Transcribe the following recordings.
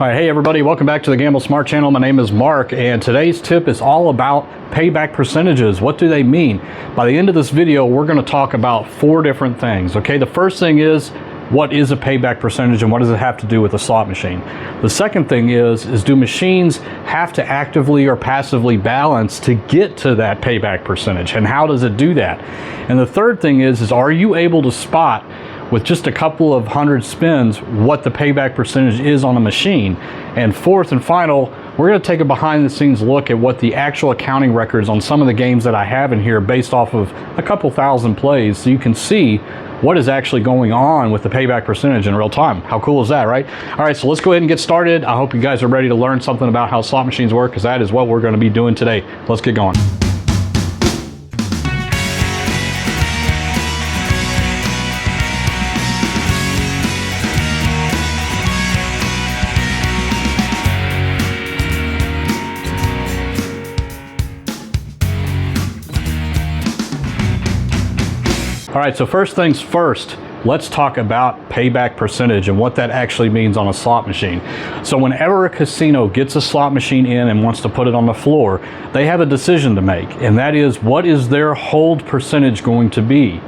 All right, hey everybody, welcome back to the Gamble Smart channel. My name is Mark, and today's tip is all about payback percentages. What do they mean? By the end of this video, we're going to talk about 4 different things. Okay, the first thing is, what is a payback percentage and what does it have to do with a slot machine? The second thing is do machines have to actively or passively balance to get to that payback percentage, and how does it do that? And the third thing is are you able to spot with just a couple of hundred spins what the payback percentage is on a machine? And fourth and final, we're going to take a behind the scenes look at what the actual accounting records on some of the games that I have in here based off of a couple thousand plays, so you can see what is actually going on with the payback percentage in real time. How cool is that, right? All right, so let's go ahead and get started. I hope you guys are ready to learn something about how slot machines work, because that is what we're going to be doing today. Let's get going. All right, so first things first, let's talk about payback percentage and what that actually means on a slot machine. So whenever a casino gets a slot machine in and wants to put it on the floor, they have a decision to make, and that is, what is their hold percentage going to be?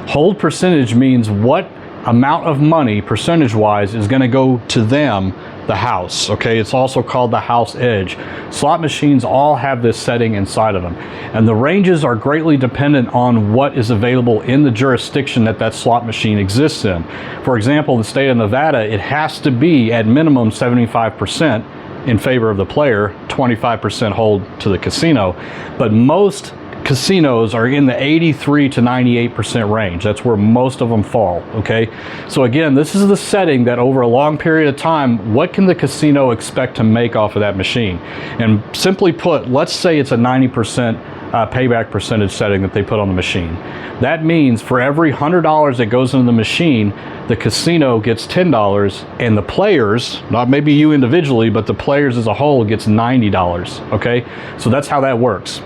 Hold percentage means what amount of money percentage-wise is going to go to them, the house. Okay, it's also called the house edge. Slot machines all have this setting inside of them, and the ranges are greatly dependent on what is available in the jurisdiction that that slot machine exists in. For example, the state of Nevada, it has to be at minimum 75% in favor of the player, 25% hold to the casino, but most casinos are in the 83 to 98% range. That's where most of them fall. Okay, so again, this is the setting that over a long period of time, what can the casino expect to make off of that machine? And simply put, let's say it's a 90% payback percentage setting that they put on the machine. That means for every $100 that goes into the machine, the casino gets $10, and the players, not maybe you individually, but the players as a whole gets $90. Okay, so that's how that works.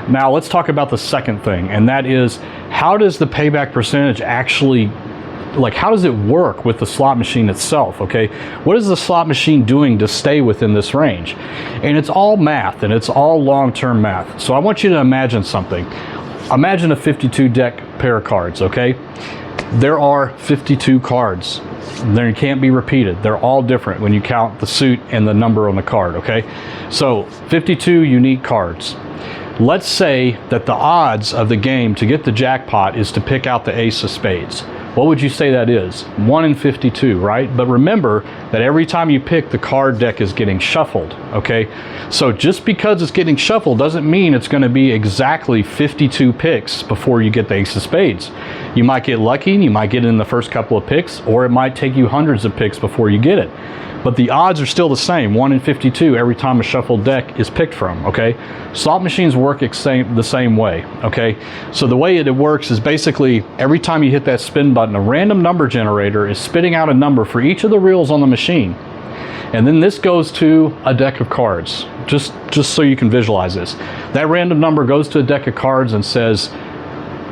Now let's talk about the second thing, and that is, how does the payback percentage actually, how does it work with the slot machine itself? Okay, what is the slot machine doing to stay within this range? And it's all math, and it's all long-term math. So I want you to imagine something. Imagine a 52 deck pair of cards. Okay, there are 52 cards. They can't be repeated. They're all different when you count the suit and the number on the card. Okay, so 52 unique cards. Let's say that the odds of the game to get the jackpot is to pick out the ace of spades. What would you say that is? 1 in 52, right? But remember that every time you pick, the card deck is getting shuffled, okay? So just because it's getting shuffled doesn't mean it's going to be exactly 52 picks before you get the ace of spades. You might get lucky and you might get it in the first couple of picks, or it might take you hundreds of picks before you get it. But the odds are still the same, 1 in 52 every time a shuffled deck is picked from, okay? Slot machines work the same way, okay? So the way it works is basically every time you hit that spin button, a random number generator is spitting out a number for each of the reels on the machine. And then this goes to a deck of cards, just so you can visualize this. That random number goes to a deck of cards and says,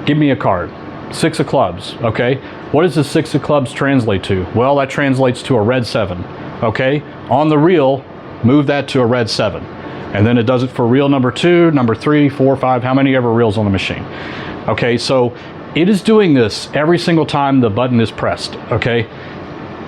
give me a card. 6 of clubs, okay? What does the 6 of clubs translate to? Well, that translates to a red 7. Okay, on the reel, move that to a red 7. And then it does it for reel number 2, number 3, 4, 5, how many ever reels on the machine. Okay, so it is doing this every single time the button is pressed, okay?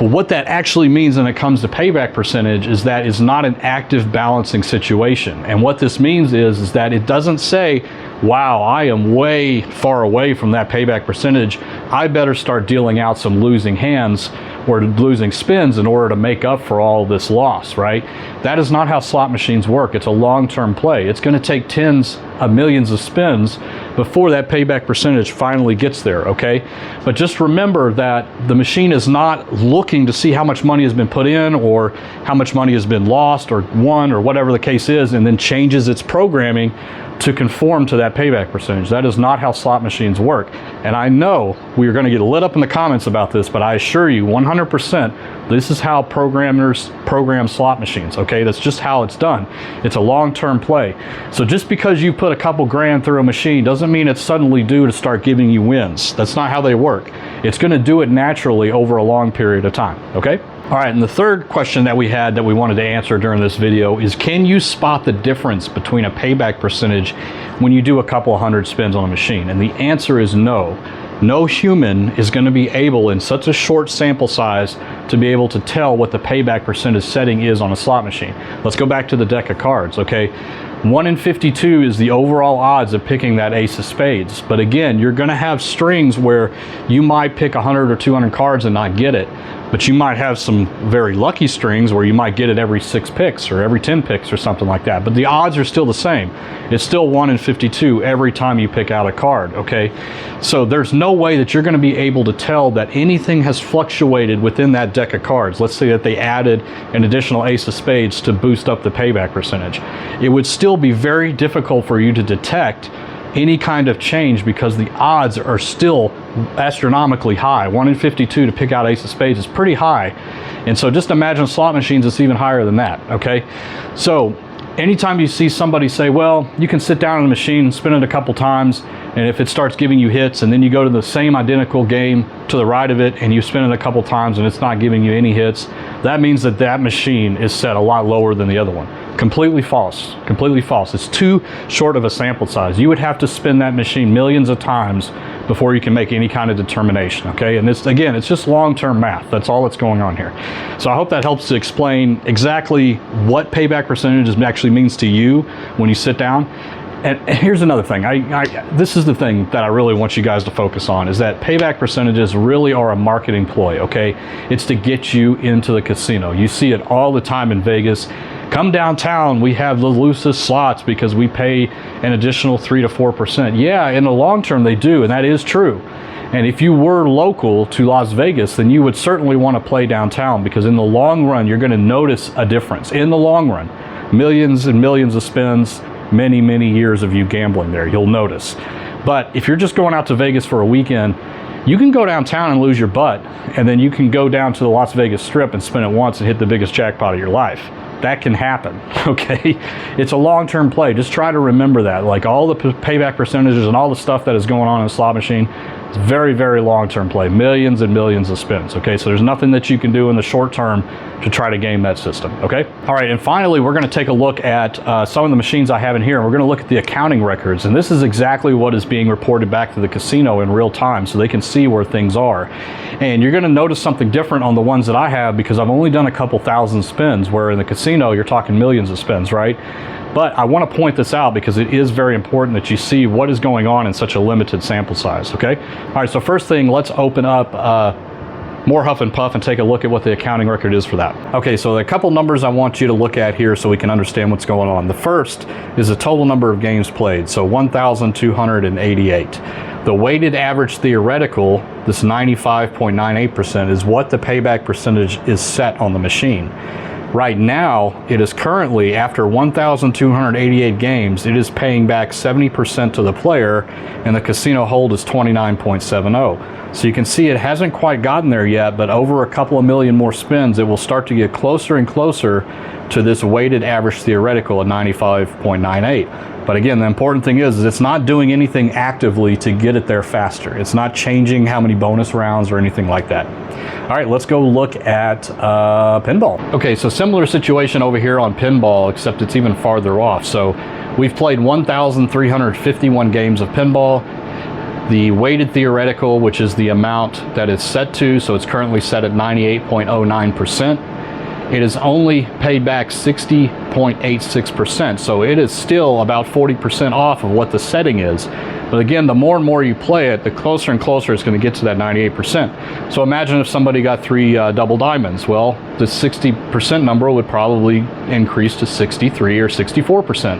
But what that actually means when it comes to payback percentage is that it's not an active balancing situation. And what this means is that it doesn't say, wow, I am way far away from that payback percentage, I better start dealing out some losing hands or losing spins in order to make up for all this loss, right? That is not how slot machines work. It's a long-term play. It's going to take tens of millions of spins before that payback percentage finally gets there, okay? But just remember that the machine is not looking to see how much money has been put in or how much money has been lost or won or whatever the case is, and then changes its programming to conform to that payback percentage. That is not how slot machines work. And I know we are going to get lit up in the comments about this, but I assure you 100% this is how programmers program slot machines, okay? That's just how it's done. It's a long-term play. So just because you put put a couple grand through a machine doesn't mean it's suddenly due to start giving you wins. That's not how they work. It's going to do it naturally over a long period of time, okay? All right, and the third question that we had that we wanted to answer during this video is, can you spot the difference between a payback percentage when you do a couple hundred spins on a machine? And the answer is no. No human is going to be able, in such a short sample size, to be able to tell what the payback percentage setting is on a slot machine. Let's go back to the deck of cards, okay? 1 in 52 is the overall odds of picking that ace of spades. But again, you're going to have strings where you might pick 100 or 200 cards and not get it. But you might have some very lucky strings where you might get it every 6 picks or every 10 picks or something like that. But the odds are still the same. It's still 1 in 52 every time you pick out a card, okay? So there's no way that you're going to be able to tell that anything has fluctuated within that deck of cards. Let's say that they added an additional ace of spades to boost up the payback percentage. It would still be very difficult for you to detect any kind of change because the odds are still astronomically high. 1 in 52 to pick out ace of spades is pretty high. And so just imagine slot machines, it's even higher than that, okay? So anytime you see somebody say, well, you can sit down on the machine, spin it a couple times, and if it starts giving you hits, and then you go to the same identical game to the right of it and you spin it a couple times and it's not giving you any hits, that means that that machine is set a lot lower than the other one. Completely false. Completely false. It's too short of a sample size. You would have to spin that machine millions of times before you can make any kind of determination, okay? And it's, again, it's just long-term math. That's all that's going on here. So I hope that helps to explain exactly what payback percentage actually means to you when you sit down. And here's another thing. This is the thing that I really want you guys to focus on, is that payback percentages really are a marketing ploy, okay? It's to get you into the casino. You see it all the time in Vegas. Come downtown, we have the loosest slots because we pay an additional 3 to 4%. Yeah, in the long term they do, and that is true. And if you were local to Las Vegas, then you would certainly want to play downtown, because in the long run, you're going to notice a difference. In the long run, millions and millions of spins, many, many years of you gambling there, you'll notice. But if you're just going out to Vegas for a weekend, you can go downtown and lose your butt, and then you can go down to the Las Vegas Strip and spin it once and hit the biggest jackpot of your life. That can happen, okay? It's a long-term play. Just try to remember that. Like, all the payback percentages and all the stuff that is going on in a slot machine, it's very, very long-term play. Millions and millions of spins, okay? So there's nothing that you can do in the short term to try to game that system, okay? All right, and finally, we're gonna take a look at some of the machines I have in here, and we're gonna look at the accounting records. And this is exactly what is being reported back to the casino in real time, so they can see where things are. And you're gonna notice something different on the ones that I have, because I've only done a couple thousand spins, where in the casino, you're talking millions of spins, right? But I want to point this out because it is very important that you see what is going on in such a limited sample size, okay? All right, so first thing, let's open up more Huff and Puff and take a look at what the accounting record is for that. Okay, so there are a couple numbers I want you to look at here so we can understand what's going on. The first is the total number of games played, so 1,288. The weighted average theoretical, this 95.98%, is what the payback percentage is set on the machine. Right now, it is currently, after 1,288 games, it is paying back 70% to the player, and the casino hold is 29.70. So you can see it hasn't quite gotten there yet, but over a couple of million more spins, it will start to get closer and closer to this weighted average theoretical at 95.98. But again, the important thing is it's not doing anything actively to get it there faster. It's not changing how many bonus rounds or anything like that. All right, let's go look at pinball. Okay, so similar situation over here on pinball, except it's even farther off. So we've played 1,351 games of pinball. The weighted theoretical, which is the amount that it's set to, so it's currently set at 98.09%. It has only paid back 60.86%, so it is still about 40% off of what the setting is. But again, the more and more you play it, the closer and closer it's going to get to that 98%. So imagine if somebody got 3 double diamonds. Well, the 60% number would probably increase to 63 or 64%.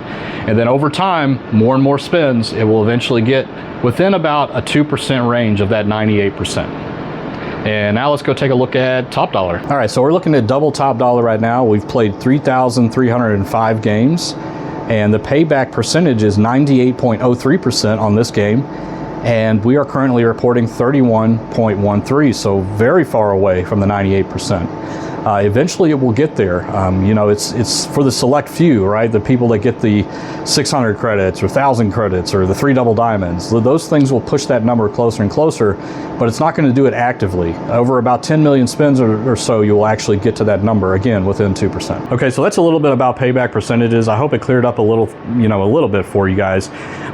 And then over time, more and more spins, it will eventually get within about a 2% range of that 98%. And now let's go take a look at top dollar. All right, so we're looking at double top dollar right now. We've played 3,305 games, and the payback percentage is 98.03% on this game. And we are currently reporting 31.13, so very far away from the 98%. Eventually it will get there. You know, it's for the select few, right? The people that get the 600 credits or 1,000 credits or the 3 double diamonds. Those things will push that number closer and closer, but it's not going to do it actively. Over about 10 million spins or so, you will actually get to that number, again, within 2%. Okay, so that's a little bit about payback percentages. I hope it cleared up a little, you know, a little bit for you guys.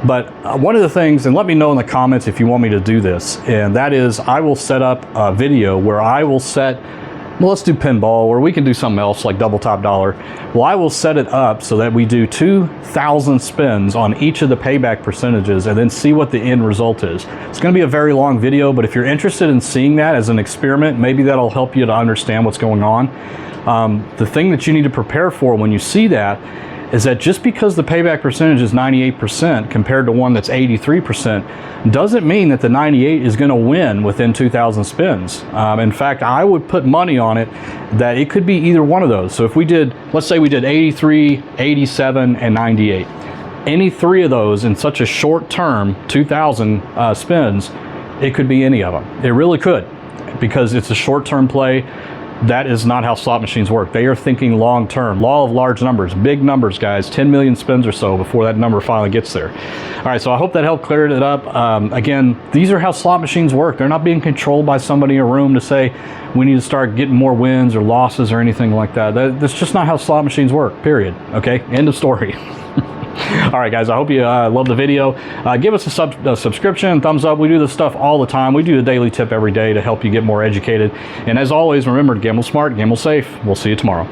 But one of the things, and let me know in the comments if you want me to do this, and that is I will set up a video where I will set, well, let's do pinball, or we can do something else like double top dollar. Well, I will set it up so that we do 2,000 spins on each of the payback percentages and then see what the end result is. It's going to be a very long video, but if you're interested in seeing that as an experiment, maybe that'll help you to understand what's going on. The thing that you need to prepare for when you see that is that just because the payback percentage is 98% compared to one that's 83% doesn't mean that the 98 is going to win within 2,000 spins. In fact, I would put money on it that it could be either one of those. So if we did, let's say we did 83, 87, and 98. Any 3 of those in such a short term, 2,000 spins, it could be any of them. It really could, because it's a short term play. That is not how slot machines work. They are thinking long term. Law of large numbers, big numbers, guys. 10 million spins or so before that number finally gets there. All right, so I hope that helped clear it up. Again, these are how slot machines work. They're not being controlled by somebody in a room to say we need to start getting more wins or losses or anything like that. That's just not how slot machines work, period. Okay, end of story. All right, guys, I hope you love the video. Give us a subscription, thumbs up. We do this stuff all the time. We do a daily tip every day to help you get more educated. And as always, remember to gamble smart, gamble safe. We'll see you tomorrow.